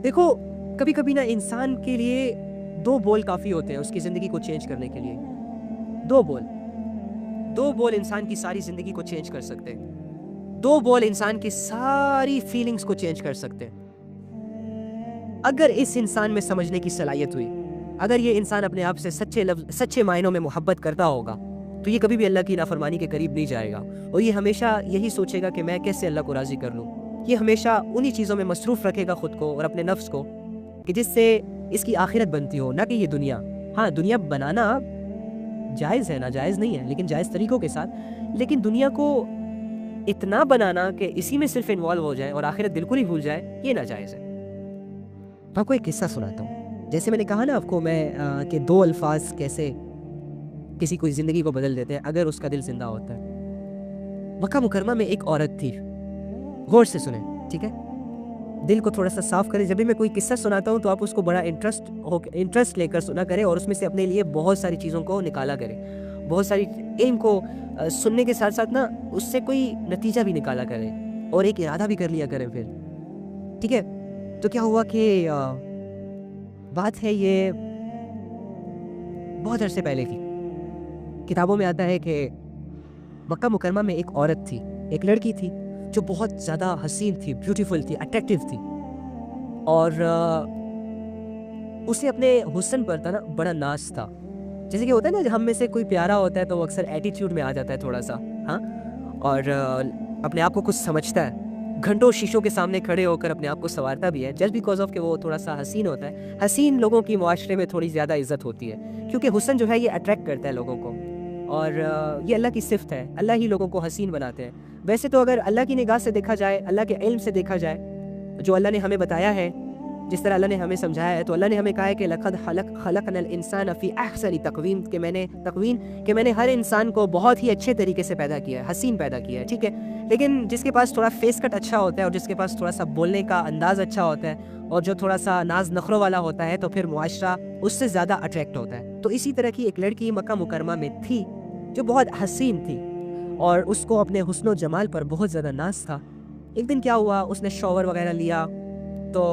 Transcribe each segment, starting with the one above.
دیکھو کبھی کبھی نا انسان کے لیے 2 بول کافی ہوتے ہیں اس کی زندگی کو چینج کرنے کے لیے. 2 بول 2 بول انسان کی ساری زندگی کو چینج کر سکتے ہیں. 2 بول انسان کی ساری فیلنگز کو چینج کر سکتے ہیں. اگر اس انسان میں سمجھنے کی صلاحیت ہوئی, اگر یہ انسان اپنے آپ سے سچے معنوں میں محبت کرتا ہوگا, تو یہ کبھی بھی اللہ کی نافرمانی کے قریب نہیں جائے گا, اور یہ ہمیشہ یہی سوچے گا کہ میں کیسے اللہ کو راضی کر لوں. یہ ہمیشہ انہی چیزوں میں مصروف رکھے گا خود کو اور اپنے نفس کو کہ جس سے اس کی آخرت بنتی ہو, نہ کہ یہ دنیا. ہاں, دنیا بنانا جائز ہے, ناجائز نہیں ہے, لیکن جائز طریقوں کے ساتھ. لیکن دنیا کو اتنا بنانا کہ اسی میں صرف انوالو ہو جائے اور آخرت بالکل ہی بھول جائے, یہ ناجائز ہے. میں آپ کو ایک قصہ سناتا ہوں. جیسے میں نے کہا نا آپ کو میں کہ 2 الفاظ کیسے کسی کوئی زندگی کو بدل دیتے ہیں اگر اس کا دل زندہ ہوتا ہے. مکہ مکرمہ میں ایک عورت تھی. غور سے سنیں, ٹھیک ہے, دل کو تھوڑا سا صاف کریں. جب بھی میں کوئی قصہ سناتا ہوں تو آپ اس کو بڑا انٹرسٹ لے کر سنا کریں, اور اس میں سے اپنے لیے بہت ساری چیزوں کو نکالا کریں. بہت ساری علم کو سننے کے ساتھ ساتھ نا اس سے کوئی نتیجہ بھی نکالا کریں اور ایک ارادہ بھی کر لیا کریں پھر, ٹھیک ہے. تو کیا ہوا کہ بات ہے یہ بہت عرصے پہلے کی. کتابوں میں آتا ہے کہ مکہ مکرمہ میں ایک عورت تھی, ایک لڑکی تھی جو بہت زیادہ حسین تھی, بیوٹیفل تھی, اٹریکٹیو تھی, اور اسے اپنے حسن پر تھا نا بڑا ناز تھا. جیسے کہ ہوتا ہے نا, ہم میں سے کوئی پیارا ہوتا ہے تو وہ اکثر ایٹیٹیوڈ میں آ جاتا ہے تھوڑا سا, ہاں, اور اپنے آپ کو کچھ سمجھتا ہے. گھنٹوں شیشوں کے سامنے کھڑے ہو کر اپنے آپ کو سنوارتا بھی ہے, جسٹ بیکاز آف کہ وہ تھوڑا سا حسین ہوتا ہے. حسین لوگوں کی معاشرے میں تھوڑی زیادہ عزت ہوتی ہے, کیونکہ حسن جو ہے یہ اٹریکٹ کرتا ہے لوگوں کو, اور یہ اللہ کی صفت ہے. اللہ ہی لوگوں کو حسین بناتے ہیں. ویسے تو اگر اللہ کی نگاہ سے دیکھا جائے, اللہ کے علم سے دیکھا جائے, جو اللہ نے ہمیں بتایا ہے, جس طرح اللہ نے ہمیں سمجھایا ہے, تو اللہ نے ہمیں کہا ہے کہ لقد خلقنا الانسان فی احسن تقویم, کہ میں نے ہر انسان کو بہت ہی اچھے طریقے سے پیدا کیا ہے, حسین پیدا کیا ہے, ٹھیک ہے. لیکن جس کے پاس تھوڑا فیس کٹ اچھا ہوتا ہے, اور جس کے پاس تھوڑا سا بولنے کا انداز اچھا ہوتا ہے, اور جو تھوڑا سا ناز نخروں والا ہوتا ہے, تو پھر معاشرہ اس سے زیادہ اٹریکٹ ہوتا ہے. تو اسی طرح کی ایک لڑکی مکہ مکرمہ میں تھی جو بہت حسین تھی, اور اس کو اپنے حسن و جمال پر بہت زیادہ ناز تھا. ایک دن کیا ہوا, اس نے شاور وغیرہ لیا, تو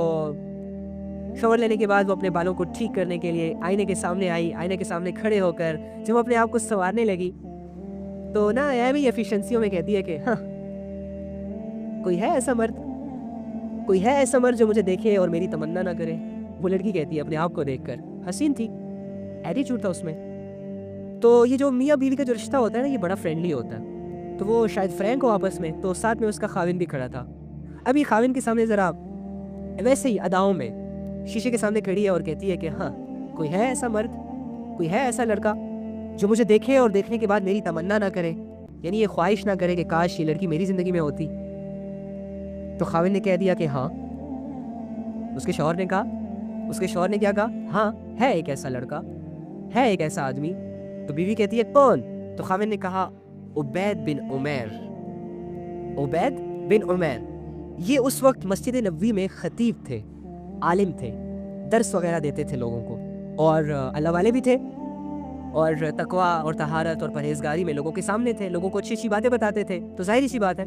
شاور لینے کے بعد وہ اپنے بالوں کو ٹھیک کرنے کے لیے آئینے کے سامنے آئی. آئینے کے سامنے کھڑے ہو کر جب اپنے آپ کو سنوارنے لگی, تو نا بھی ایفیشنسیوں میں کہتی ہے کہ ہاں, کوئی ہے ایسا مرد جو مجھے دیکھے اور میری تمنا نہ کرے. وہ لڑکی کہتی ہے اپنے آپ کو دیکھ کر, حسین تھی, ایٹیٹیوڈ تھا اس میں. تو یہ جو میاں بیوی کا جو رشتہ ہوتا ہے نا, یہ بڑا فرینڈلی ہوتا ہے. تو وہ شاید فرینک ہو آپس میں, تو ساتھ میں اس کا خاوند بھی کھڑا تھا. ابھی خاوند کے سامنے ذرا ویسے ہی اداؤں میں شیشے کے سامنے کھڑی ہے اور کہتی ہے کہ ہاں, کوئی ہے ایسا مرد, کوئی ہے ایسا لڑکا جو مجھے دیکھے اور دیکھنے کے بعد میری تمنا نہ کرے, یعنی یہ خواہش نہ کرے کہ کاش یہ لڑکی میری زندگی میں ہوتی. تو خاوند نے کہہ دیا کہ ہاں. اس کے شوہر نے کیا کہا, ہاں ہے ایک ایسا لڑکا, ہے ایک ایسا آدمی. تو بیوی کہتی ہے کون؟ تو خاوند نے کہا عبید بن عمیر. یہ اس وقت مسجد نبوی میں خطیب تھے, عالم تھے, درس وغیرہ دیتے تھے لوگوں کو, اور اللہ والے بھی تھے, اور تقویٰ اور طہارت اور پرہیزگاری میں لوگوں کے سامنے تھے, لوگوں کو اچھی اچھی باتیں بتاتے تھے. تو ظاہری سی بات ہے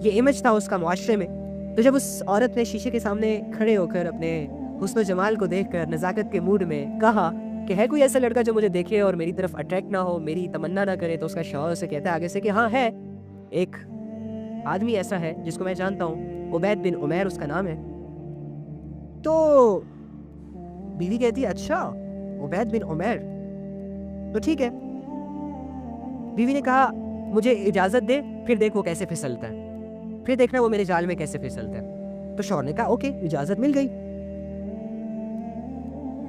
یہ امیج تھا اس کا معاشرے میں. تو جب اس عورت نے شیشے کے سامنے کھڑے ہو کر اپنے حسن و جمال کو دیکھ کر نزاکت کے موڈ میں کہا کہ ہے کوئی ایسا لڑکا جو مجھے دیکھے اور میری طرف اٹریکٹ نہ ہو, میری تمنا نہ کرے, تو اس کا شوہر اسے کہتا ہے آگے سے کہ ہاں ہے ایک آدمی ایسا ہے جس کو میں جانتا ہوں, عبید بن عمیر اس کا نام ہے. تو بیوی کہتی ہے اچھا عبید بن عمیر, تو ٹھیک ہے. بیوی نے کہا مجھے اجازت دے, پھر دیکھ وہ کیسے پھسلتا ہے, پھر دیکھنا وہ میرے جال میں کیسے پھسلتا ہے. تو شوہر نے کہا اوکے, اجازت مل گئی.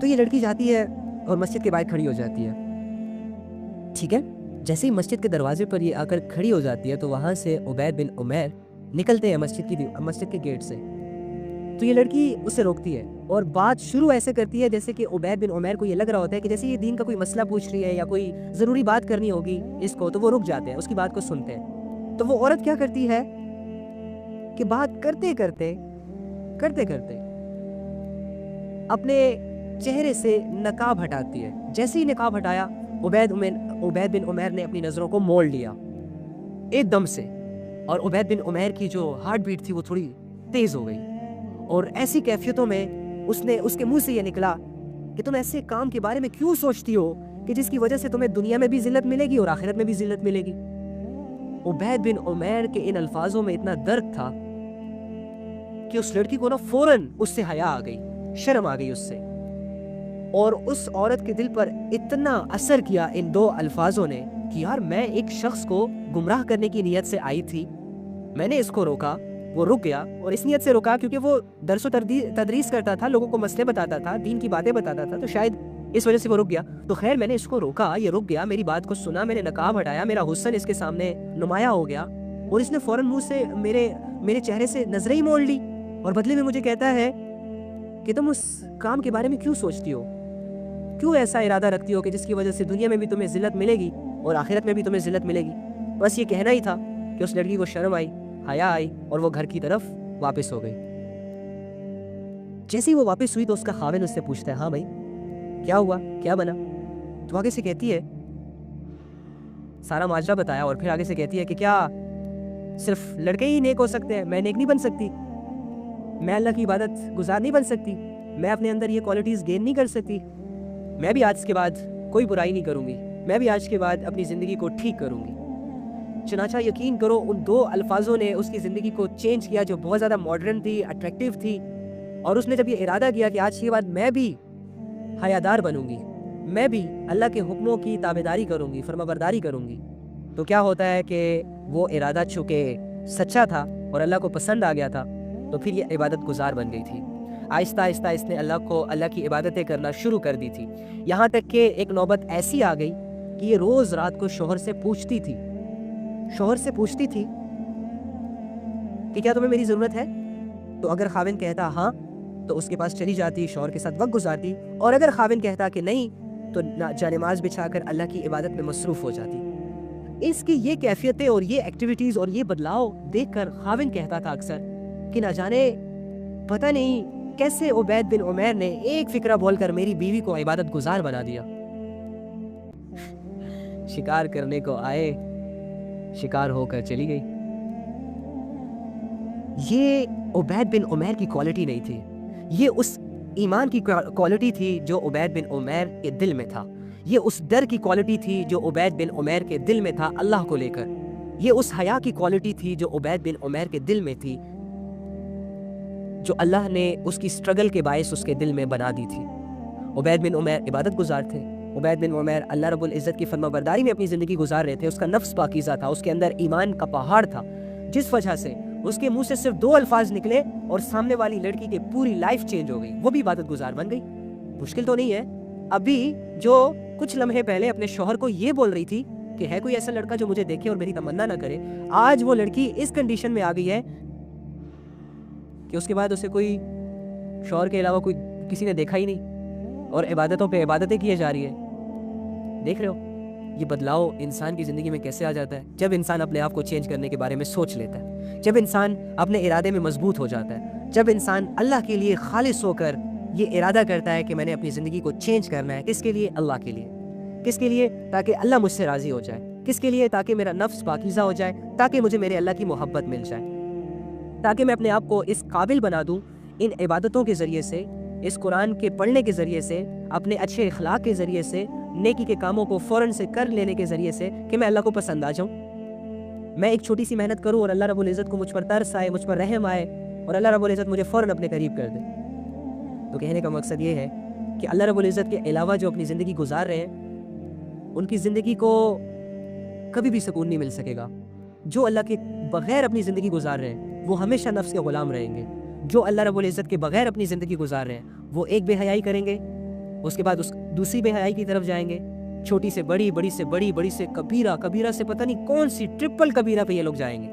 تو یہ لڑکی جاتی ہے اور مسجد کے باہر کھڑی ہو جاتی ہے, ٹھیک ہے. جیسے ہی مسجد کے دروازے پر یہ آ کر کھڑی ہو جاتی ہے, تو وہاں سے عبید بن عمیر نکلتے ہیں مسجد کے گیٹ سے. تو یہ لڑکی اسے روکتی ہے اور بات شروع ایسے کرتی ہے جیسے کہ عبید بن عمیر کو یہ لگ رہا ہوتا ہے کہ جیسے یہ دین کا کوئی مسئلہ پوچھ رہی ہے یا کوئی ضروری بات کرنی ہوگی اس کو, تو وہ رک جاتے ہیں, اس کی بات کو سنتے ہیں. تو وہ عورت کیا کرتی ہے کہ بات کرتے کرتے اپنے چہرے سے نقاب ہٹاتی ہے. جیسے ہی نقاب ہٹایا, عبید بن عمیر نے اپنی نظروں کو موڑ لیا ایک دم سے, اور عبید بن عمیر کی جو ہارٹ بیٹ تھی وہ تھوڑی تیز ہو گئی, اور ایسی کیفیتوں میں اس کے منہ سے یہ نکلا کہ تم ایسے کام کے بارے میں کیوں سوچتی ہو کہ جس کی وجہ سے تمہیں دنیا میں بھی ذلت ملے گی اور آخرت میں بھی ذلت ملے گی. عبید بن عمیر کے ان الفاظوں میں اتنا درد تھا کہ اس لڑکی کو نا فوراً اس سے حیا آ گئی, شرم آ گئی اس سے, اور اس عورت کے دل پر اتنا اثر کیا ان دو الفاظوں نے کہ یار میں ایک شخص کو گمراہ کرنے کی نیت سے آئی تھی, میں نے اس کو روکا, وہ رک گیا, اور اس نیت سے روکا کیونکہ وہ درس و تدریس کرتا تھا, لوگوں کو مسئلے بتاتا تھا, دین کی باتیں بتاتا تھا, تو شاید اس وجہ سے وہ رک گیا. تو خیر میں نے اس کو روکا, یہ رک گیا, میری بات کو سنا, میں نے نقاب ہٹایا, میرا حسن اس کے سامنے نمایاں ہو گیا, اور اس نے فوراً منہ سے میرے چہرے سے نظریں ہی موڑ لی, اور بدلے میں مجھے کہتا ہے کہ تم اس کام کے بارے میں کیوں سوچتی ہو, کیوں ایسا ارادہ رکھتی ہو کہ جس کی وجہ سے دنیا میں بھی تمہیں ذلت ملے گی اور آخرت میں بھی تمہیں ذلت ملے گی. بس یہ کہنا ہی تھا کہ اس لڑکی کو شرم آئی, حیا آئی, اور وہ گھر کی طرف واپس ہو گئی. جیسے ہی وہ واپس ہوئی تو اس کا خاوند اس سے پوچھتا ہے, ہاں بھائی کیا ہوا, کیا بنا؟ تو آگے سے کہتی ہے, سارا ماجرا بتایا, اور پھر آگے سے کہتی ہے کہ کیا صرف لڑکے ہی نیک ہو سکتے ہیں, میں نیک نہیں بن سکتی, میں اللہ کی عبادت گزار نہیں بن سکتی, میں اپنے اندر یہ کوالٹیز گین نہیں کر سکتی, میں بھی آج کے بعد کوئی برائی نہیں کروں گی, میں بھی آج کے بعد اپنی زندگی کو ٹھیک کروں گی. چنانچہ یقین کرو ان دو الفاظوں نے اس کی زندگی کو چینج کیا, جو بہت زیادہ ماڈرن تھی, اٹریکٹیو تھی, اور اس نے جب یہ ارادہ کیا کہ آج کے بعد میں بھی حیادار بنوں گی, میں بھی اللہ کے حکموں کی تابعداری کروں گی, فرما برداری کروں گی, تو کیا ہوتا ہے کہ وہ ارادہ چونکہ سچا تھا اور اللہ کو پسند آ گیا تھا, تو پھر یہ عبادت گزار بن گئی تھی. آہستہ آہستہ اس نے اللہ کی عبادتیں کرنا شروع کر دی تھی, یہاں تک کہ ایک نوبت ایسی آ گئی کہ یہ روز رات کو شوہر سے پوچھتی تھی کہ کیا تمہیں میری ضرورت ہے؟ تو اگر خاوند کہتا ہاں تو اس کے پاس چلی جاتی, شوہر کے ساتھ وقت گزارتی, اور اگر خاوند کہتا کہ نہیں تو جانماز بچھا کر اللہ کی عبادت میں مصروف ہو جاتی. اس کی یہ کیفیتیں اور یہ ایکٹیویٹیز اور یہ بدلاؤ دیکھ کر خاوند کہتا تھا اکثر کہ نہ جانے پتہ نہیں کیسے عبید بن عمیر نے ایک فکرہ بول کر میری بیوی کو عبادت گزار بنا دیا. شکار کرنے کو آئے, شکار ہو کر چلی گئی. یہ عبید بن عمیر کی کوالٹی نہیں تھی, یہ اس ایمان کی کوالٹی تھی جو عبید بن عمیر کے دل میں تھا, یہ اس ڈر کی کوالٹی تھی جو عبید بن عمیر کے دل میں تھا اللہ کو لے کر, یہ اس حیا کی کوالٹی تھی جو عبید بن عمیر کے دل میں تھی, جو اللہ نے اس کی سٹرگل کے باعث اس کے دل میں بنا دی تھی. عبید بن عمیر عبادت گزار تھے, عبید بن عمیر اللہ رب العزت کی فرما برداری میں اپنی زندگی گزار رہے تھے, اس کا نفس پاکیزہ تھا, اس کے اندر ایمان کا پہاڑ تھا, جس وجہ سے اس کے منہ سے صرف 2 الفاظ نکلے اور سامنے والی لڑکی کی پوری لائف چینج ہو گئی, وہ بھی عبادت گزار بن گئی. مشکل تو نہیں ہے, ابھی جو کچھ لمحے پہلے اپنے شوہر کو یہ بول رہی تھی کہ ہے کوئی ایسا لڑکا جو مجھے دیکھے اور میری تمنا نہ کرے, آج وہ لڑکی اس کنڈیشن میں آ گئی ہے کہ اس کے بعد اسے کوئی شوہر کے علاوہ کوئی کسی نے دیکھا ہی نہیں, اور عبادتوں پہ عبادتیں کیے جا رہی ہے. دیکھ رہے ہو یہ بدلاؤ انسان کی زندگی میں کیسے آ جاتا ہے جب انسان اپنے آپ کو چینج کرنے کے بارے میں سوچ لیتا ہے, جب انسان اپنے ارادے میں مضبوط ہو جاتا ہے, جب انسان اللہ کے لیے خالص ہو کر یہ ارادہ کرتا ہے کہ میں نے اپنی زندگی کو چینج کرنا ہے. کس کے لیے؟ اللہ کے لیے. کس کے لیے؟ تاکہ اللہ مجھ سے راضی ہو جائے. کس کے لیے؟ تاکہ میرا نفس پاکیزہ ہو جائے, تاکہ مجھے میرے اللہ کی محبت مل جائے, تاکہ میں اپنے آپ کو اس قابل بنا دوں ان عبادتوں کے ذریعے سے, اس قرآن کے پڑھنے کے ذریعے سے, اپنے اچھے اخلاق کے ذریعے سے, نیکی کے کاموں کو فوراً سے کر لینے کے ذریعے سے کہ میں اللہ کو پسند آ جاؤں. میں ایک چھوٹی سی محنت کروں اور اللہ رب العزت کو مجھ پر ترس آئے, مجھ پر رحم آئے, اور اللہ رب العزت مجھے فوراً اپنے قریب کر دے. تو کہنے کا مقصد یہ ہے کہ اللہ رب العزت کے علاوہ جو اپنی زندگی گزار رہے ہیں ان کی زندگی کو کبھی بھی سکون نہیں مل سکے گا. جو اللہ کے بغیر اپنی زندگی گزار رہے ہیں وہ ہمیشہ نفس کے غلام رہیں گے. جو اللہ رب العزت کے بغیر اپنی زندگی گزار رہے ہیں وہ ایک بے حیائی کریں گے, اس کے بعد اس دوسری بے حیائی کی طرف جائیں گے, چھوٹی سے بڑی, بڑی سے بڑی, بڑی سے کبیرہ, کبیرہ سے پتہ نہیں کون سی ٹرپل کبیرہ پہ یہ لوگ جائیں گے.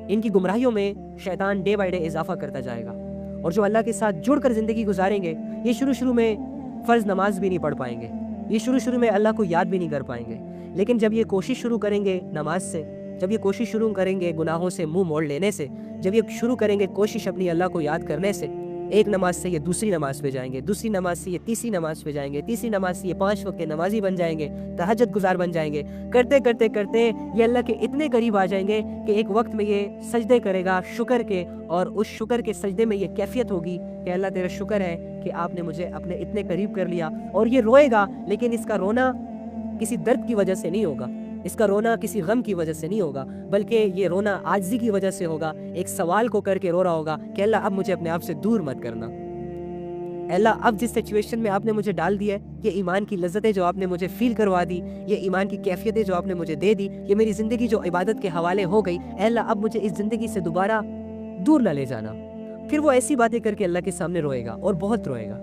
ان کی گمراہیوں میں شیطان ڈے بائی ڈے اضافہ کرتا جائے گا, اور جو اللہ کے ساتھ جڑ کر زندگی گزاریں گے یہ شروع میں فرض نماز بھی نہیں پڑھ پائیں گے, یہ شروع میں اللہ کو یاد بھی نہیں کر پائیں گے. لیکن جب یہ کوشش شروع کریں گے نماز سے, جب یہ کوشش شروع کریں گے گناہوں سے منہ موڑ لینے سے, جب یہ شروع کریں گے کوشش اپنی اللہ کو یاد کرنے سے, ایک نماز سے یہ دوسری نماز پہ جائیں گے, دوسری نماز سے یہ تیسری نماز پہ جائیں گے, تیسری نماز سے یہ 5 وقت کے نمازی بن جائیں گے, تہجد گزار بن جائیں گے. کرتے کرتے کرتے یہ اللہ کے اتنے قریب آ جائیں گے کہ ایک وقت میں یہ سجدے کرے گا شکر کے, اور اس شکر کے سجدے میں یہ کیفیت ہوگی کہ اللہ تیرا شکر ہے کہ آپ نے مجھے اپنے اتنے قریب کر لیا. اور یہ روئے گا, لیکن اس کا رونا کسی درد کی وجہ سے نہیں ہوگا, اس کا رونا کسی غم کی وجہ سے نہیں ہوگا, بلکہ یہ رونا عاجزی کی وجہ سے ہوگا. ایک سوال کو کر کے رو رہا ہوگا کہ اللہ اب مجھے اپنے آپ سے دور مت کرنا. اللہ اب جس سچویشن میں آپ نے مجھے ڈال دیا ہے, یہ ایمان کی لذتیں جو آپ نے مجھے فیل کروا دی, یہ ایمان کی کیفیتیں جو آپ نے مجھے دے دی, یہ میری زندگی جو عبادت کے حوالے ہو گئی, اے اللہ اب مجھے اس زندگی سے دوبارہ دور نہ لے جانا. پھر وہ ایسی باتیں کر کے اللہ کے سامنے روئے گا, اور بہت روئے گا.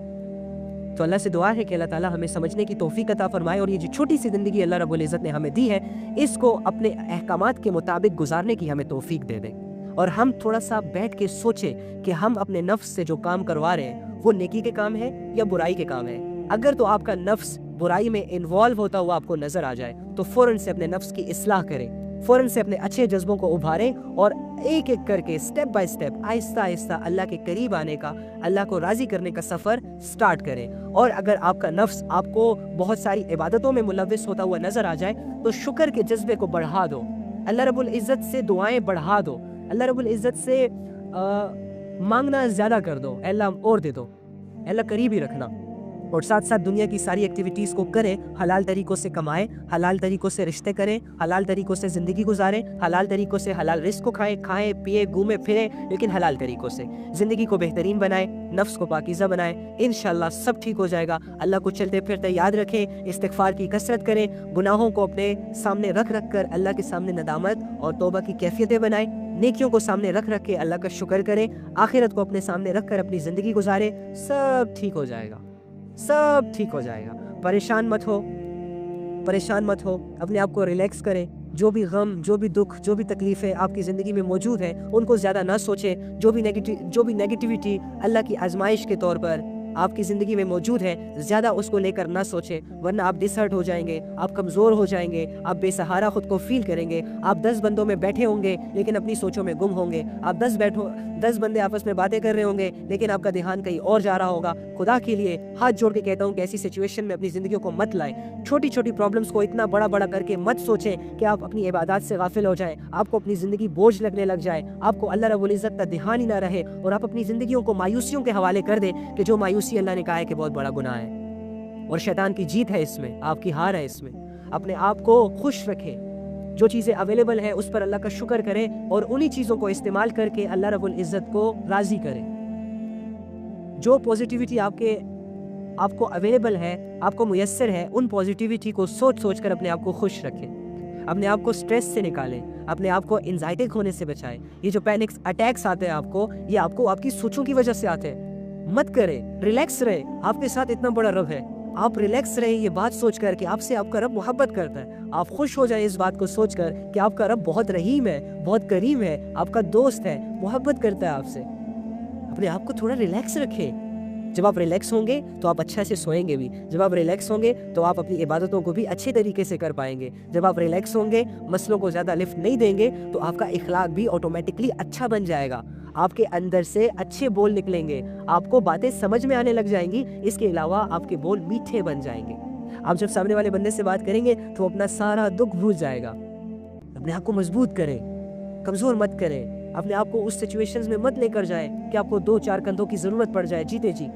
تو اللہ سے دعا ہے کہ اللہ تعالیٰ ہمیں سمجھنے کی توفیق عطا فرمائے, اور یہ جو چھوٹی سی زندگی اللہ رب العزت نے ہمیں دی ہے, اس کو اپنے احکامات کے مطابق گزارنے کی ہمیں توفیق دے دیں. اور ہم تھوڑا سا بیٹھ کے سوچیں کہ ہم اپنے نفس سے جو کام کروا رہے ہیں وہ نیکی کے کام ہے یا برائی کے کام ہے. اگر تو آپ کا نفس برائی میں انوالو ہوتا ہوا آپ کو نظر آ جائے تو فوراً سے اپنے نفس کی اصلاح کریں, فوراً سے اپنے اچھے جذبوں کو ابھاریں, اور ایک ایک کر کے اسٹیپ بائی اسٹیپ آہستہ آہستہ اللہ کے قریب آنے کا, اللہ کو راضی کرنے کا سفر سٹارٹ کریں. اور اگر آپ کا نفس آپ کو بہت ساری عبادتوں میں ملوث ہوتا ہوا نظر آ جائے تو شکر کے جذبے کو بڑھا دو, اللہ رب العزت سے دعائیں بڑھا دو, اللہ رب العزت سے مانگنا زیادہ کر دو, اللہ اور دے دو, اللہ قریب ہی رکھنا. اور ساتھ ساتھ دنیا کی ساری ایکٹیویٹیز کو کریں, حلال طریقوں سے کمائیں, حلال طریقوں سے رشتے کریں, حلال طریقوں سے زندگی گزاریں, حلال طریقوں سے حلال رزق کو کھائیں پیے گھومیں پھریں, لیکن حلال طریقوں سے زندگی کو بہترین بنائیں, نفس کو پاکیزہ بنائیں. انشاءاللہ سب ٹھیک ہو جائے گا. اللہ کو چلتے پھرتے یاد رکھیں, استغفار کی کثرت کریں, گناہوں کو اپنے سامنے رکھ کر اللہ کے سامنے ندامت اور توبہ کی کیفیتیں بنائیں, نیکیوں کو سامنے رکھ کے اللہ کا شکر کریں, آخرت کو اپنے سامنے رکھ کر اپنی زندگی گزاریں. سب ٹھیک ہو جائے گا, سب ٹھیک ہو جائے گا. پریشان مت ہو, پریشان مت ہو, اپنے آپ کو ریلیکس کریں. جو بھی غم, جو بھی دکھ, جو بھی تکلیفیں آپ کی زندگی میں موجود ہیں ان کو زیادہ نہ سوچیں. جو بھی نیگیٹیوٹی اللہ کی آزمائش کے طور پر آپ کی زندگی میں موجود ہے, زیادہ اس کو لے کر نہ سوچیں, ورنہ آپ ڈس ہرٹ ہو جائیں گے, آپ کمزور ہو جائیں گے, آپ بے سہارا خود کو فیل کریں گے. آپ 10 بندوں میں بیٹھے ہوں گے لیکن اپنی سوچوں میں گم ہوں گے. آپ 10 بندے آپس میں باتیں کر رہے ہوں گے لیکن آپ کا دھیان کہیں اور جا رہا ہوگا. خدا کے لیے ہاتھ جوڑ کے کہتا ہوں کہ ایسی سچویشن میں اپنی زندگیوں کو مت لائیں. چھوٹی چھوٹی پرابلمس کو اتنا بڑا بڑا کر کے مت سوچیں کہ آپ اپنی عبادات سے غافل ہو جائیں, آپ کو اپنی زندگی بوجھ لگنے لگ جائے, آپ کو اللہ رب العزت کا دھیان ہی نہ رہے, اور آپ اپنی زندگیوں کو مایوسیوں کے حوالے کر دیں کہ جو مایوسی اللہ نے کہا ہے کہ بہت بڑا گناہ ہے, اور شیطان کی جیت ہے اس میں, آپ کی ہار ہے اس میں. اپنے آپ کو خوش رکھیں, جو چیزیں اویلیبل ہیں اس پر اللہ کا شکر کریں, اور انہی چیزوں کو استعمال کر کے اللہ رب العزت کو راضی کریں. جو پوزیٹیوٹی آپ کو اویلیبل ہے, آپ کو میسر ہے, ان پوزیٹیوٹی کو سوچ کر اپنے آپ کو خوش رکھیں, اپنے آپ کو سٹریس سے نکالیں, اپنے آپ کو انزائٹی ہونے سے بچائیں. یہ جو پینک اٹیکس آتے ہیں آپ کو, یہ آپ کی سوچوں کی وجہ سے آتے ہیں. مت کریں, ریلیکس رہیں, آپ کے ساتھ اتنا بڑا رب ہے, آپ ریلیکس رہیں یہ بات سوچ کر کہ آپ سے آپ کا رب محبت کرتا ہے. آپ خوش ہو جائیں اس بات کو سوچ کر کہ آپ کا رب بہت رحیم ہے, بہت کریم ہے, آپ کا دوست ہے, محبت کرتا ہے آپ سے. اپنے آپ کو تھوڑا ریلیکس رکھیں. جب آپ ریلیکس ہوں گے تو آپ اچھا سے سوئیں گے بھی, جب آپ ریلیکس ہوں گے تو آپ اپنی عبادتوں کو بھی اچھے طریقے سے کر پائیں گے, جب آپ ریلیکس ہوں گے, مسئلوں کو زیادہ لفٹ نہیں دیں گے تو آپ کا اخلاق بھی آٹومیٹکلی اچھا بن جائے گا, آپ کے اندر سے اچھے بول نکلیں گے, آپ کو باتیں سمجھ میں آنے لگ جائیں گی. اس کے علاوہ آپ کے بول میٹھے بن جائیں گے. آپ جب سامنے والے بندے سے بات کریں گے تو اپنا سارا دکھ بھول جائے گا. اپنے آپ کو مضبوط کریں, کمزور مت کریں, اپنے آپ کو اس سچویشنز میں مت لے کر جائیں کہ آپ کو 2-4 کندھوں کی ضرورت پڑ جائے. جیتے جی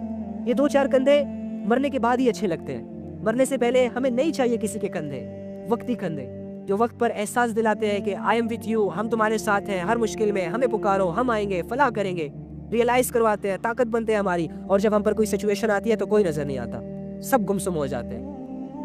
یہ 2-4 کندھے مرنے کے بعد ہی اچھے لگتے ہیں, مرنے سے پہلے ہمیں نہیں چاہیے کسی کے کندھے, وقتی کندھے جو وقت پر احساس دلاتے ہیں کہ آئی ایم وتھ یو, ہم تمہارے ساتھ ہیں, ہر مشکل میں ہمیں پکارو, ہم آئیں گے, فلاح کریں گے, ریئلائز کرواتے ہیں, طاقت بنتے ہیں ہماری. اور جب ہم پر کوئی سچویشن آتی ہے تو کوئی نظر نہیں آتا, سب گمسم ہو جاتے ہیں.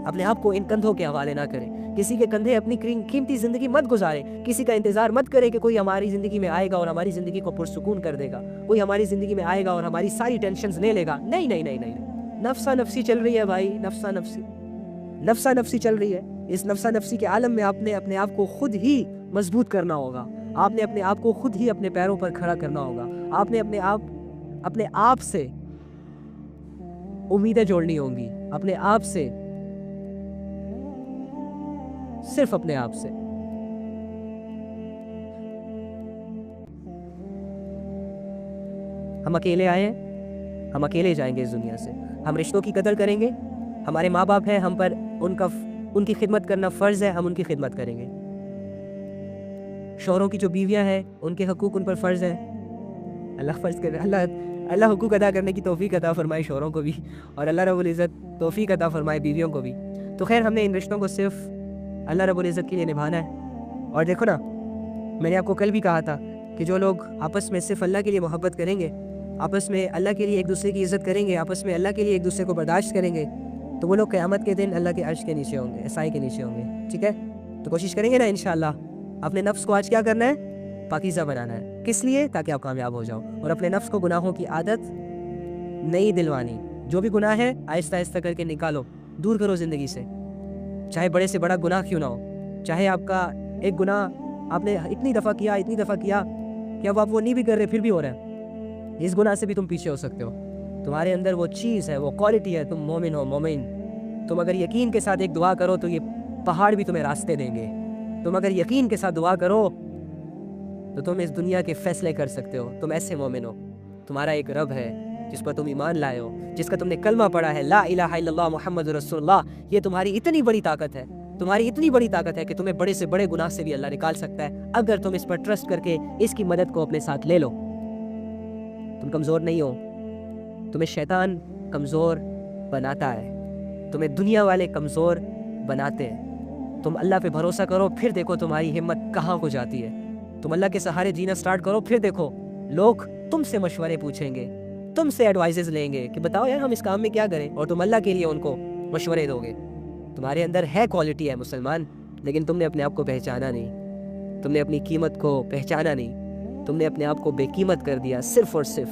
اپنے آپ کو ان کندھوں کے حوالے نہ کریں, کسی کے کندھے اپنی قیمتی زندگی مت گزاریں, کسی کا انتظار مت کریں کہ کوئی ہماری زندگی میں آئے گا اور ہماری زندگی کو پرسکون کر دے گا, کوئی ہماری زندگی میں آئے گا اور ہماری ساری ٹینشنز لے لے گا. نہیں نہیں نہیں نہیں, نفسا نفسی چل رہی ہے بھائی, نفسا نفسی چل رہی ہے. اس نفسا نفسی کے عالم میں آپ نے اپنے آپ کو خود ہی مضبوط کرنا ہوگا, آپ نے اپنے آپ کو خود ہی اپنے پیروں پر کھڑا کرنا ہوگا. آپ نے اپنے آپ سے امیدیں جوڑنی ہوں گی, اپنے آپ سے, صرف اپنے آپ سے. ہم اکیلے آئے ہیں, ہم اکیلے جائیں گے اس دنیا سے. ہم رشتوں کی قدر کریں گے. ہمارے ماں باپ ہیں, ہم پر ان کی خدمت کرنا فرض ہے, ہم ان کی خدمت کریں گے. شوہروں کی جو بیویاں ہیں ان کے حقوق ان پر فرض ہے. اللہ فرض کرے, اللہ حقوق ادا کرنے کی توفیق عطا فرمائے شوہروں کو بھی, اور اللہ رب العزت توفیق عطا فرمائے بیویوں کو بھی. تو خیر, ہم نے ان رشتوں کو صرف اللہ رب العزت کے لیے نبھانا ہے. اور دیکھو نا, میں نے آپ کو کل بھی کہا تھا کہ جو لوگ آپس میں صرف اللہ کے لیے محبت کریں گے, آپس میں اللہ کے لیے ایک دوسرے کی عزت کریں گے, آپس میں اللہ کے لیے ایک دوسرے کو برداشت کریں گے, تو وہ لوگ قیامت کے دن اللہ کے عرش کے نیچے ہوں گے, سائے کے نیچے ہوں گے. ٹھیک ہے, تو کوشش کریں گے نا انشاءاللہ. اپنے نفس کو آج کیا کرنا ہے؟ پاکیزہ بنانا ہے. کس لیے؟ تاکہ آپ کامیاب ہو جاؤ. اور اپنے نفس کو گناہوں کی عادت نہیں دلوانی. جو بھی گناہ ہے آہستہ آہستہ کر کے نکالو, دور کرو زندگی سے. چاہے بڑے سے بڑا گناہ کیوں نہ ہو, چاہے آپ کا ایک گناہ آپ نے اتنی دفعہ کیا کہ اب آپ وہ نہیں بھی کر رہے پھر بھی ہو رہا ہے, اس گناہ سے بھی تم پیچھے ہو سکتے ہو. تمہارے اندر وہ چیز ہے, وہ کوالٹی ہے, تم مومن ہو. مومن تم اگر یقین کے ساتھ ایک دعا کرو تو یہ پہاڑ بھی تمہیں راستے دیں گے. تم اگر یقین کے ساتھ دعا کرو تو تم اس دنیا کے فیصلے کر سکتے ہو. تم ایسے مومن ہو. تمہارا ایک رب ہے جس پر تم ایمان لائے ہو, جس کا تم نے کلمہ پڑھا ہے, لا الہ الا اللہ محمد رسول اللہ. یہ تمہاری اتنی بڑی طاقت ہے, تمہاری اتنی بڑی طاقت ہے کہ تمہیں بڑے سے بڑے گناہ سے بھی اللہ نکال سکتا ہے اگر تم اس پر ٹرسٹ کر کے اس کی مدد کو اپنے ساتھ لے لو. تم کمزور نہیں ہو. تمہیں شیطان کمزور بناتا ہے, تمہیں دنیا والے کمزور بناتے ہیں. تم اللہ پہ بھروسہ کرو, پھر دیکھو تمہاری ہمت کہاں کو جاتی ہے. تم اللہ کے سہارے جینا سٹارٹ کرو, پھر دیکھو لوگ تم سے مشورے پوچھیں گے, تم سے ایڈوائزز لیں گے کہ بتاؤ یار ہم اس کام میں کیا کریں, اور تم اللہ کے لیے ان کو مشورے دو گے. تمہارے اندر ہے کوالٹی ہے مسلمان, لیکن تم نے اپنے آپ کو پہچانا نہیں, تم نے اپنی قیمت کو پہچانا نہیں. تم نے اپنے آپ کو بے قیمت کر دیا صرف اور صرف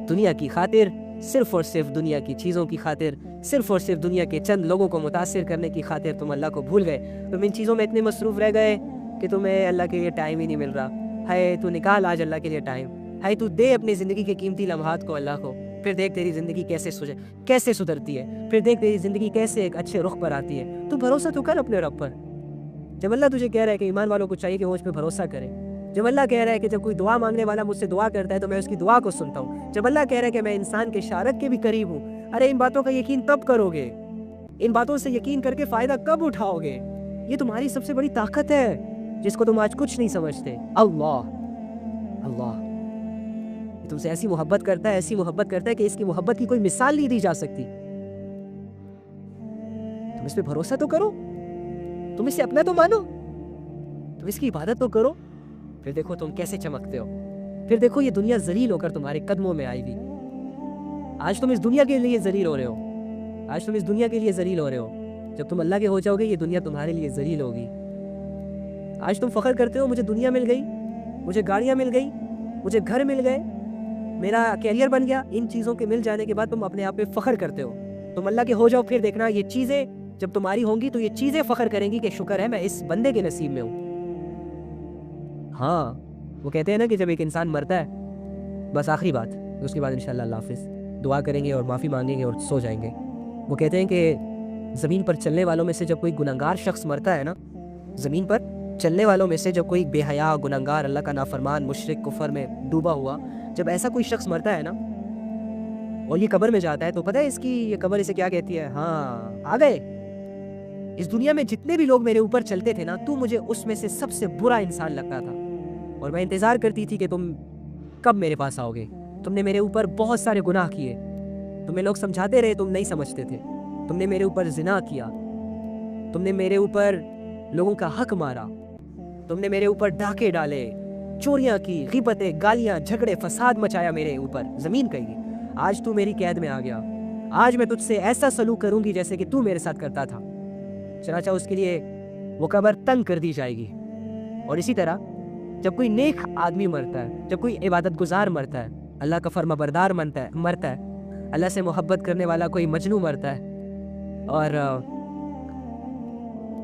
دنیا کی خاطر, صرف اور صرف دنیا کی چیزوں کی خاطر, صرف اور صرف دنیا کے چند لوگوں کو متاثر کرنے کی خاطر تم اللہ کو بھول گئے. تم ان چیزوں میں اتنے مصروف رہ گئے کہ تمہیں اللہ کے لیے ٹائم ہی نہیں مل رہا. ہے تو نکال آج اللہ کے لیے ٹائم, ہے تو دے اپنی زندگی کے قیمتی لمحات کو اللہ کو, پھر دیکھ تیری زندگی کیسے سدھرتی ہے, پھر دیکھ تیری زندگی کیسے ایک اچھے رخ پر آتی ہے. تو بھروسہ تو کر اپنے رب پر. جب اللہ تجھے کہہ رہا ہے کہ ایمان والوں کو چاہیے کہ وہ اس پہ بھروسہ کرے, جب اللہ کہہ رہا ہے کہ جب کوئی دعا مانگنے والا مجھ سے دعا کرتا ہے تو میں اس کی دعا کو سنتا ہوں, جب اللہ کہہ رہا ہے کہ میں انسان کے شارک کے بھی قریب ہوں, ارے ان باتوں کا یقین تب کرو گے, ان باتوں سے یقین کر کے فائدہ کب اٹھاؤ گے. یہ تمہاری سب سے بڑی طاقت ہے جس کو تم آج کچھ نہیں سمجھتے. اللہ تم سے ایسی محبت کرتا ہے کہ اس کی محبت کی کوئی مثال نہیں دی جا سکتی. تم اس پہ بھروسہ تو کرو, تم اسے اپنا تو مانو, تم اس کی عبادت تو کرو, پھر دیکھو تم کیسے چمکتے ہو. پھر دیکھو یہ دنیا ذلیل ہو کر تمہارے قدموں میں آئے گی. آج تم اس دنیا کے لیے ذلیل ہو رہے ہو, جب تم اللہ کے ہو جاؤ گے یہ دنیا تمہارے لیے ذلیل ہوگی. آج تم فخر کرتے ہو, مجھے دنیا مل گئی, مجھے گاڑیاں مل گئی, مجھے گھر مل گئے, میرا کیریئر بن گیا. ان چیزوں کے مل جانے کے بعد تم اپنے آپ پہ فخر کرتے ہو. تم اللہ کے ہو جاؤ, پھر دیکھنا یہ چیزیں جب تمہاری ہوں گی تو یہ چیزیں فخر کریں گی کہ شکر ہے میں اس بندے کے نصیب میں ہوں. ہاں, وہ کہتے ہیں نا کہ جب ایک انسان مرتا ہے, بس آخری بات, اس کے بعد انشاءاللہ اللہ حافظ, دعا کریں گے اور معافی مانگیں گے اور سو جائیں گے. وہ کہتے ہیں کہ زمین پر چلنے والوں میں سے جب کوئی گنہگار شخص مرتا ہے نا, زمین پر چلنے والوں میں سے جب کوئی بے حیا گنہگار, اللہ کا نافرمان, مشرک, کفر میں ڈوبا ہوا, جب ایسا کوئی شخص مرتا ہے نا اور یہ قبر میں جاتا ہے تو پتہ ہے اس کی یہ قبر اسے کیا کہتی ہے؟ ہاں آ گئے, اس دنیا میں جتنے بھی لوگ میرے اوپر چلتے تھے نا, تو مجھے اس میں سے سب سے برا انسان لگتا تھا, اور میں انتظار کرتی تھی کہ تم کب میرے پاس آؤ گے. تم نے میرے اوپر بہت سارے گناہ کیے, تمہیں لوگ سمجھاتے رہے, تم نہیں سمجھتے تھے. تم نے میرے اوپر زنا کیا, تم نے میرے اوپر لوگوں کا حق مارا, تم نے میرے اوپر ڈاکے ڈالے, چوریاں کی, غیبتیں, گالیاں, جھگڑے, فساد مچایا میرے اوپر زمین کہیں. آج تو میری قید میں آ گیا, آج میں تجھ سے ایسا سلوک کروں گی جیسے کہ تو میرے ساتھ کرتا تھا. چنانچہ اس کے لیے وہ قبر تنگ کر دی جائے گی. اور اسی طرح جب کوئی نیک آدمی مرتا ہے, جب کوئی عبادت گزار مرتا ہے, اللہ کا فرما بردار مرتا ہے, اللہ سے محبت کرنے والا کوئی مجنو مرتا ہے, اور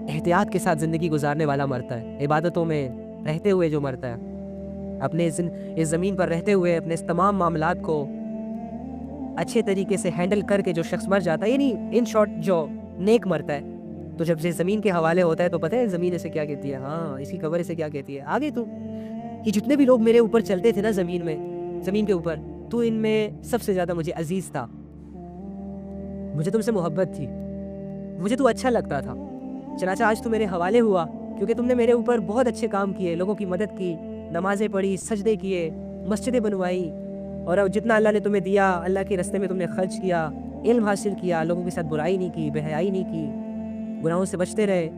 احتیاط کے ساتھ زندگی گزارنے والا مرتا ہے, عبادتوں میں رہتے ہوئے جو مرتا ہے, اپنے اس زمین پر رہتے ہوئے اپنے اس تمام معاملات کو اچھے طریقے سے ہینڈل کر کے جو شخص مر جاتا ہے, یعنی ان شارٹ جو نیک مرتا ہے, تو جب یہ زمین کے حوالے ہوتا ہے تو پتہ ہے زمین اسے کیا کہتی ہے؟ ہاں, اس کی قبر اسے کیا کہتی ہے؟ آگے تو یہ جتنے بھی لوگ میرے اوپر چلتے تھے نا زمین میں, زمین کے اوپر, تو ان میں سب سے زیادہ مجھے عزیز تھا، مجھے تم سے محبت تھی، مجھے تو اچھا لگتا تھا، چنانچہ آج تو میرے حوالے ہوا کیونکہ تم نے میرے اوپر بہت اچھے کام کیے، لوگوں کی مدد کی، نمازیں پڑھی، سجدے کیے، مسجدیں بنوائی، اور اب جتنا اللہ نے تمہیں دیا اللہ کے راستے میں تم نے خرچ کیا، علم حاصل کیا، لوگوں کے ساتھ برائی نہیں کی، بے حیائی نہیں کی، گناہوں سے بچتے رہے،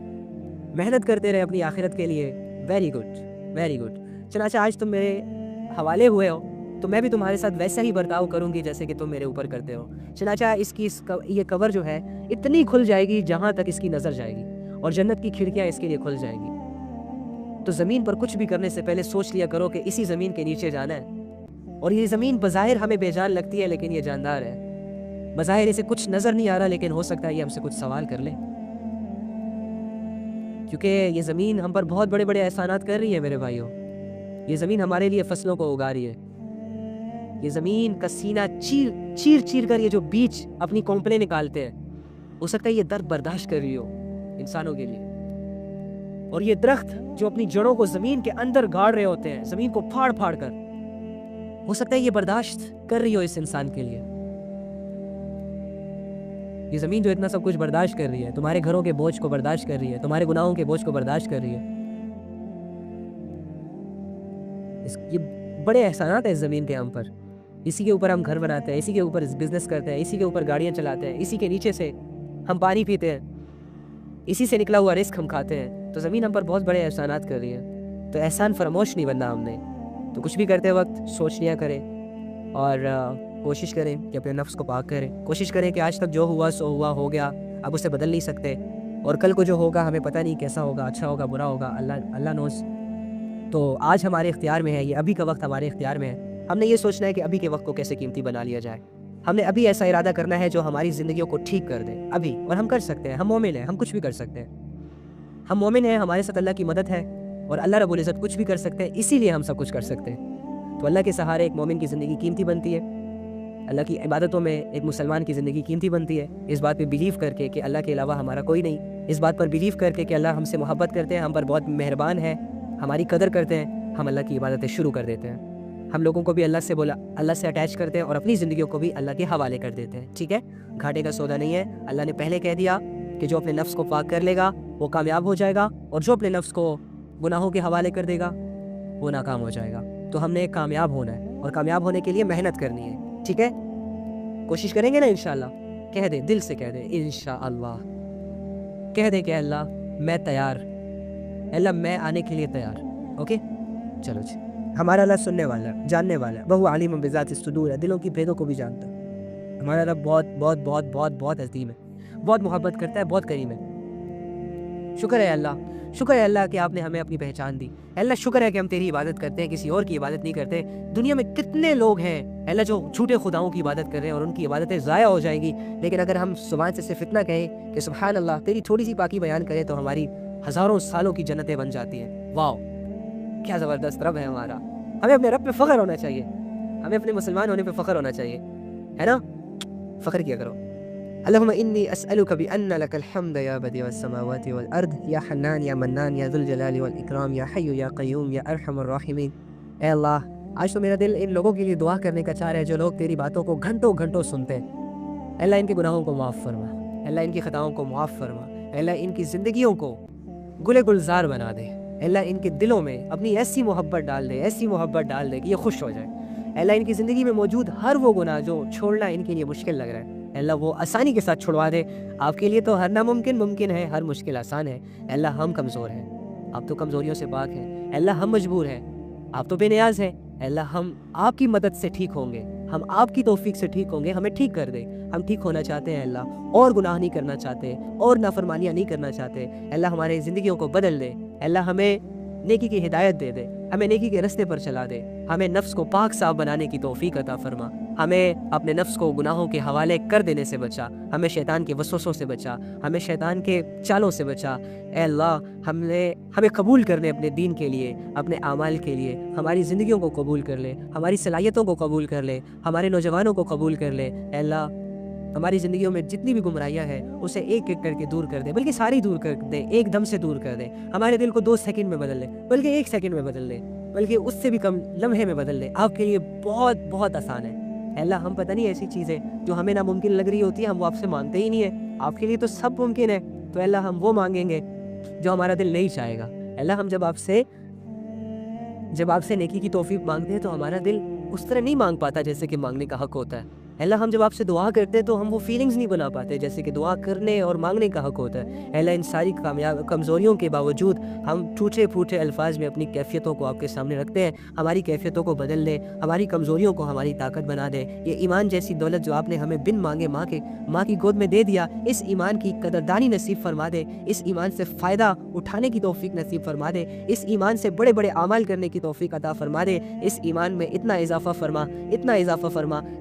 محنت کرتے رہے اپنی آخرت کے لیے. Very good, very good. چنانچہ آج تم میرے حوالے ہوئے ہو تو میں بھی تمہارے ساتھ ویسا ہی برتاؤ کروں گی جیسے کہ تم میرے اوپر کرتے ہو. چنانچہ یہ کور جو ہے اتنی کھل جائے گی جہاں تک اس کی نظر جائے گی، اور جنت کی کھڑکیاں اس کے لیے کھل جائیں گی. تو زمین پر کچھ بھی کرنے سے پہلے سوچ لیا کرو کہ اسی زمین کے نیچے جانا ہے. اور یہ زمین بظاہر ہمیں بے جان لگتی ہے لیکن یہ جاندار ہے. بظاہر اسے کچھ نظر نہیں آ رہا لیکن ہو سکتا ہے یہ ہم سے کچھ سوال کر لے، کیونکہ یہ زمین ہم پر بہت بڑے بڑے احسانات کر رہی ہے میرے بھائیوں. یہ زمین ہمارے لیے فصلوں کو اگا رہی ہے. یہ زمین کا سینہ چیر کر یہ جو بیج اپنی کونپلیں نکالتے ہیں، ہو سکتا ہے یہ درد برداشت کر رہی ہو انسانوں کے لیے. اور یہ درخت جو اپنی جڑوں کو زمین کے اندر گاڑ رہے ہوتے ہیں، زمین کو پھاڑ پھاڑ کر، ہو سکتا ہے یہ برداشت کر رہی ہو اس انسان کے لیے. یہ زمین جو اتنا سب کچھ برداشت کر رہی ہے، تمہارے گھروں کے بوجھ کو برداشت کر رہی ہے، تمہارے گناہوں کے بوجھ کو برداشت کر رہی ہے. یہ بڑے احسانات ہیں اس زمین کے ہم پر. اسی کے اوپر ہم گھر بناتے ہیں، اسی کے اوپر بزنس کرتے ہیں، اسی کے اوپر گاڑیاں چلاتے ہیں، اسی کے نیچے سے ہم پانی پیتے ہیں، اسی سے نکلا ہوا رزق ہم کھاتے ہیں. تو زمین ہم پر بہت بڑے احسانات کر رہی ہے. تو احسان فراموش نہیں بننا ہم نے. تو کچھ بھی کرتے وقت سوچ لیا کریں اور کوشش کریں کہ اپنے نفس کو پاک کریں. کوشش کریں کہ آج تک جو ہوا سو ہوا، ہو گیا، اب اسے بدل نہیں سکتے، اور کل کو جو ہوگا ہمیں پتہ نہیں کیسا ہوگا، اچھا ہوگا برا ہوگا، اللہ نوز. تو آج ہمارے اختیار میں ہے، یہ ابھی کا وقت ہمارے اختیار میں ہے. ہم نے یہ سوچنا ہے کہ ابھی کے وقت کو کیسے قیمتی بنا لیا جائے. ہم نے ابھی ایسا ارادہ کرنا ہے جو ہماری زندگیوں کو ٹھیک کر دے ابھی. اور ہم کر سکتے ہیں، ہم مومن ہیں، ہم کچھ بھی کر سکتے ہیں. ہم مومن ہیں، ہمارے ساتھ اللہ کی مدد ہے، اور اللہ رب العزت کچھ بھی کر سکتے ہیں، اسی لیے ہم سب کچھ کر سکتے ہیں. تو اللہ کے سہارے ایک مومن کی زندگی قیمتی بنتی ہے. اللہ کی عبادتوں میں ایک مسلمان کی زندگی قیمتی بنتی ہے. اس بات پہ بلیو کر کے کہ اللہ کے علاوہ ہمارا کوئی نہیں، اس بات پر بلیو کر کے کہ اللہ ہم سے محبت کرتے ہیں، ہم پر بہت مہربان ہے، ہماری قدر کرتے ہیں، ہم اللہ کی عبادتیں شروع کر دیتے ہیں. ہم لوگوں کو بھی اللہ سے اٹیچ کرتے ہیں اور اپنی زندگیوں کو بھی اللہ کے حوالے کر دیتے ہیں. ٹھیک ہے، گھاٹے کا سودا نہیں ہے. اللہ نے پہلے کہہ دیا کہ جو اپنے نفس کو پاک کر لے گا وہ کامیاب ہو جائے گا، اور جو اپنے نفس کو گناہوں کے حوالے کر دے گا وہ ناکام ہو جائے گا. تو ہم نے کامیاب ہونا ہے، اور کامیاب ہونے کے لیے محنت کرنی ہے. ٹھیک ہے، کوشش کریں گے نا انشاءاللہ. کہہ دیں، دل سے کہہ دیں انشاءاللہ. کہہ دیں کہ اللہ میں تیار، اللہ میں آنے کے لیے تیار. اوکے، چلو جی. ہمارا اللہ سننے والا ہے، جاننے والا ہے، وہ علیم بذات الصدور ہے، دلوں کی بھیدوں کو بھی جانتا ہے. ہمارا رب بہت بہت بہت بہت بہت عظیم ہے، بہت محبت کرتا ہے، بہت کریم ہے. شکر ہے اللہ، شکر ہے اللہ کہ آپ نے ہمیں اپنی پہچان دی. اللہ شکر ہے کہ ہم تیری عبادت کرتے ہیں، کسی اور کی عبادت نہیں کرتے. دنیا میں کتنے لوگ ہیں اللہ جو جھوٹے خداؤں کی عبادت کر رہے ہیں اور ان کی عبادتیں ضائع ہو جائیں گی. لیکن اگر ہم زبان سے صرف اتنا کہیں کہ سبحان اللہ، تیری تھوڑی سی پاکی بیان کریں تو ہماری ہزاروں سالوں کی جنتیں بن جاتی ہیں. واو، کیا زبردست رب ہے ہمارا. ہمیں اپنے رب پہ فخر ہونا چاہیے، ہمیں اپنے مسلمان ہونے پہ فخر ہونا چاہیے، ہے نا. فخر کیا کرو. اللہم انی اسألک بأن لک الحمد یا بدیع السماوات والارض یا حنان یا منان یا ذو الجلال والاکرام یا حی یا قیوم یا ارحم الراحمین. اے اللہ، آج تو میرا دل ان لوگوں کے لیے دعا کرنے کا چاہ رہا ہے جو لوگ تیری باتوں کو گھنٹوں گھنٹوں سنتے ہیں. اللہ ان کے گناہوں کو معاف فرما، اللہ ان کی خطاؤں کو معاف فرما، اللہ ان کی زندگیوں کو گل گلزار بنا دے. اللہ ان کے دلوں میں اپنی ایسی محبت ڈال دے، ایسی محبت ڈال دے کہ یہ خوش ہو جائے. اللہ ان کی زندگی میں موجود ہر وہ گناہ جو چھوڑنا ان کے لیے مشکل لگ رہا ہے، اللہ وہ آسانی کے ساتھ چھڑوا دے. آپ کے لیے تو ہر ناممکن ممکن ہے، ہر مشکل آسان ہے. اللہ ہم کمزور ہیں، آپ تو کمزوریوں سے پاک ہیں. اللہ ہم مجبور ہیں، آپ تو بے نیاز ہیں. اللہ ہم آپ کی مدد سے ٹھیک ہوں گے، ہم آپ کی توفیق سے ٹھیک ہوں گے. ہمیں ٹھیک کر دے، ہم ٹھیک ہونا چاہتے ہیں اللہ، اور گناہ نہیں کرنا چاہتے، اور نافرمانیاں نہیں کرنا چاہتے. اللہ ہمارے زندگیوں کو بدل دے. اللہ ہمیں نیکی کی ہدایت دے دے، ہمیں نیکی کے رستے پر چلا دے. ہمیں نفس کو پاک صاف بنانے کی توفیق عطا فرما. ہمیں اپنے نفس کو گناہوں کے حوالے کر دینے سے بچا، ہمیں شیطان کے وسوسوں سے بچا، ہمیں شیطان کے چالوں سے بچا. اے اللہ، ہمیں قبول کر لے اپنے دین کے لیے، اپنے اعمال کے لیے. ہماری زندگیوں کو قبول کر لے، ہماری صلاحیتوں کو قبول کر لے، ہمارے نوجوانوں کو قبول کر لے. اے اللہ، ہماری زندگیوں میں جتنی بھی گمراہیاں ہیں اسے ایک ایک کر کے دور کر دے، بلکہ ساری دور کر دے، ایک دم سے دور کر دے. ہمارے دل کو 2 سیکنڈ میں بدل لے، بلکہ 1 سیکنڈ میں بدل لے، بلکہ اس سے بھی کم لمحے میں بدل لے. آپ کے لیے بہت بہت آسان ہے. اے اللہ ہم پتہ نہیں ایسی چیزیں جو ہمیں ناممکن لگ رہی ہوتی ہے ہم وہ آپ سے مانگتے ہی نہیں ہیں، آپ کے لیے تو سب ممکن ہے، تو اے اللہ ہم وہ مانگیں گے جو ہمارا دل نہیں چاہے گا۔ اے اللہ ہم جب آپ سے نیکی کی توفیق مانگتے ہیں تو ہمارا دل اس طرح نہیں مانگ پاتا جیسے کہ مانگنے کا حق ہوتا ہے۔ اے اللہ ہم جب آپ سے دعا کرتے ہیں تو ہم وہ فیلنگز نہیں بنا پاتے جیسے کہ دعا کرنے اور مانگنے کا حق ہوتا ہے۔ اے اللہ ان ساری کمزوریوں کے باوجود ہم ٹوٹے پھوٹے الفاظ میں اپنی کیفیتوں کو آپ کے سامنے رکھتے ہیں، ہماری کیفیتوں کو بدل دے، ہماری کمزوریوں کو ہماری طاقت بنا دے۔ یہ ایمان جیسی دولت جو آپ نے ہمیں بن مانگے ماں کی گود میں دے دیا، اس ایمان کی قدردانی نصیب فرما دے، اس ایمان سے فائدہ اٹھانے کی توفیق نصیب فرما دے، اس ایمان سے بڑے بڑے اعمال کرنے کی توفیق عطا فرما دے، اس ایمان میں اتنا اضافہ فرما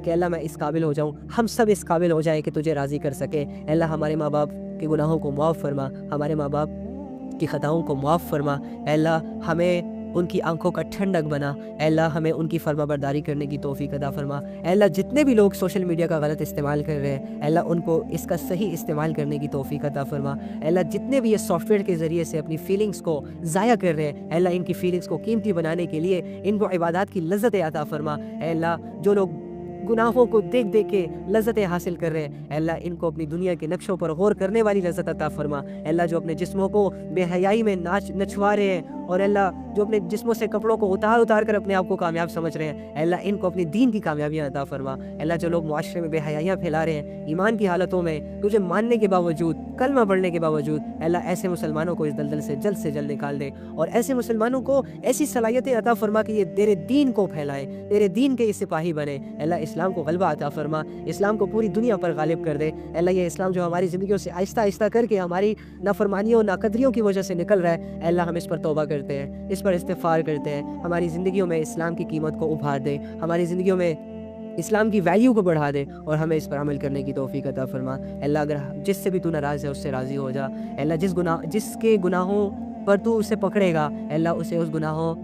کہ اللہ میں اس قابل ہو جاؤں، ہم سب اس قابل ہو جائیں کہ تجھے راضی کر سکے۔ اے اللہ ہمارے ماں باپ کے گناہوں کو معاف فرما، ہمارے ماں باپ کی خطاؤں کو معاف فرما۔ اے اللہ ہمیں ان کی آنکھوں کا ٹھنڈک بنا، اے اللہ ہمیں ان کی فرما برداری کرنے کی توفیق عطا فرما۔ اے اللہ جتنے بھی لوگ سوشل میڈیا کا غلط استعمال کر رہے ہیں، اے اللہ ان کو اس کا صحیح استعمال کرنے کی توفیق عطا فرما۔ اے اللہ جتنے بھی یہ سافٹ ویئر کے ذریعے سے اپنی فیلنگز کو ضائع کر رہے ہیں، اے اللہ ان کی فیلنگز کو قیمتی بنانے کے لیے ان کو عبادات کی لذت عطا فرما۔ اے اللہ جو لوگ گناہوں کو دیکھ کے لذتیں حاصل کر رہے ہیں، اے اللہ ان کو اپنی دنیا کے نقشوں پر غور کرنے والی لذت عطا فرما۔ اے اللہ جو اپنے جسموں کو بے حیائی میں نچوا رہے ہیں، اور اے اللہ جو اپنے جسموں سے کپڑوں کو اتار کر اپنے آپ کو کامیاب سمجھ رہے ہیں، اے اللہ ان کو اپنی دین کی کامیابیاں عطا فرما۔ اے اللہ جو لوگ معاشرے میں بے حیائیاں پھیلا رہے ہیں ایمان کی حالتوں میں، تجھے ماننے کے باوجود، کلمہ پڑھنے کے باوجود، اے اللہ ایسے مسلمانوں کو اس دلدل سے جلد نکال دے، اور ایسے مسلمانوں کو ایسی صلاحیتیں عطا فرما کہ یہ تیرے دین کو پھیلائے، تیرے دین کے سپاہی بنے۔ اے اللہ اسلام کو غلبہ عطا فرما، اسلام کو پوری دنیا پر غالب کر دے۔ اے اللہ یہ اسلام جو ہماری زندگیوں سے آہستہ کر کے ہماری نافرمانیوں ناقدریوں کی وجہ سے نکل رہا ہے، اے اللہ ہم اس پر توبہ کرتے ہیں، اس پر استغفار کرتے ہیں، ہماری زندگیوں میں اسلام کی قیمت کو ابھار دے، ہماری زندگیوں میں اسلام کی ویلیو کو بڑھا دے، اور ہمیں اس پر عمل کرنے کی توفیق عطا فرما۔ اے اللہ اگر جس سے بھی تو ناراض ہے اس سے راضی ہو جا۔ اے اللہ جس کے گناہوں پر تو اسے پکڑے گا، اے اللہ اسے اس گناہوں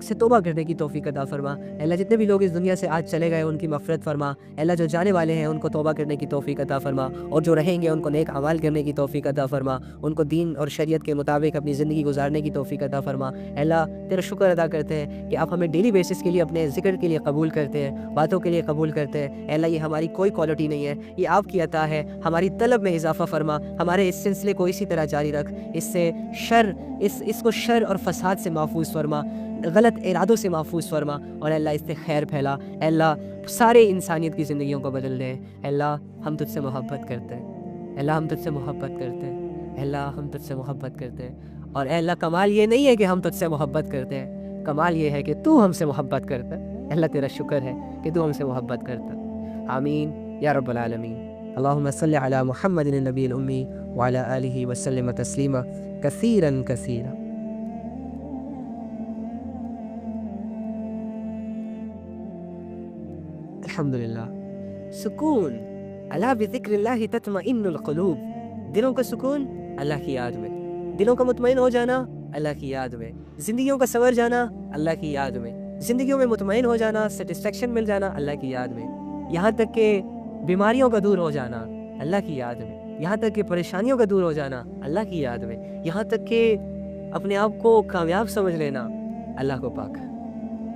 سے توبہ کرنے کی توفیق عطا فرما۔ اے اللہ جتنے بھی لوگ اس دنیا سے آج چلے گئے ان کی مغفرت فرما۔ اے اللہ جو جانے والے ہیں ان کو توبہ کرنے کی توفیق عطا فرما، اور جو رہیں گے ان کو نیک اعمال کرنے کی توفیق عطا فرما، ان کو دین اور شریعت کے مطابق اپنی زندگی گزارنے کی توفیق عطا فرما۔ اے اللہ تیرا شکر ادا کرتے ہیں کہ آپ ہمیں ڈیلی بیسس کے لیے اپنے ذکر کے لیے قبول کرتے ہیں، باتوں کے لیے قبول کرتے ہیں۔ اے اللہ یہ ہماری کوئی کوالٹی نہیں ہے، یہ آپ کی عطا ہے، ہماری طلب میں اضافہ فرما، ہمارے اس سلسلے کو اسی طرح جاری رکھ، اس کو شر اور فساد سے محفوظ فرما، غلط ارادوں سے محفوظ فرما، اور اے اللہ اس سے خیر پھیلا۔ اے اللہ سارے انسانیت کی زندگیوں کو بدل دے۔ اے اللہ ہم تجھ سے محبت کرتے ہیں، اے اللہ ہم تجھ سے محبت کرتے ہیں، اے اللہ ہم تجھ سے محبت کرتے ہیں، اور اے اللہ کمال یہ نہیں ہے کہ ہم تجھ سے محبت کرتے ہیں، کمال یہ ہے کہ تو ہم سے محبت کرتا ہے۔ اے اللہ تیرا شکر ہے کہ تو ہم سے محبت کرتا ہے۔ آمین یا رب العالمین۔ اللہم صلی علی محمد النبی الامی وعلی آلہ وسلم تسلیما کثیرا کثیرا۔ الحمدللہ۔ سکون، الا بذکر اللہ تطمئن القلوب، دلوں کا سکون اللہ کی یاد میں، دلوں کا مطمئن ہو جانا اللہ کی یاد میں، زندگیوں کا سنور جانا اللہ کی یاد میں، زندگیوں میں مطمئن ہو جانا، سیٹسفیکشن مل جانا اللہ کی یاد میں، یہاں تک کہ بیماریوں کا دور ہو جانا اللہ کی یاد میں، یہاں تک کہ پریشانیوں کا دور ہو جانا اللہ کی یاد میں، یہاں تک کہ اپنے آپ کو کامیاب سمجھ لینا اللہ کو پاک۔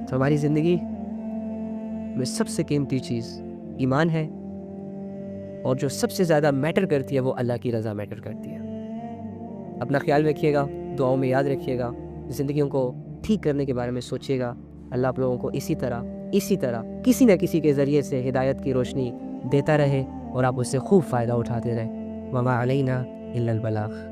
تو ہماری زندگی میں سب سے قیمتی چیز ایمان ہے، اور جو سب سے زیادہ میٹر کرتی ہے وہ اللہ کی رضا میٹر کرتی ہے۔ اپنا خیال رکھیے گا، دعاؤں میں یاد رکھیے گا، زندگیوں کو ٹھیک کرنے کے بارے میں سوچیے گا۔ اللہ آپ لوگوں کو اسی طرح کسی نہ کسی کے ذریعے سے ہدایت کی روشنی دیتا رہے، اور آپ اس سے خوب فائدہ اٹھاتے رہیں۔ وما علینا الا البلاغ۔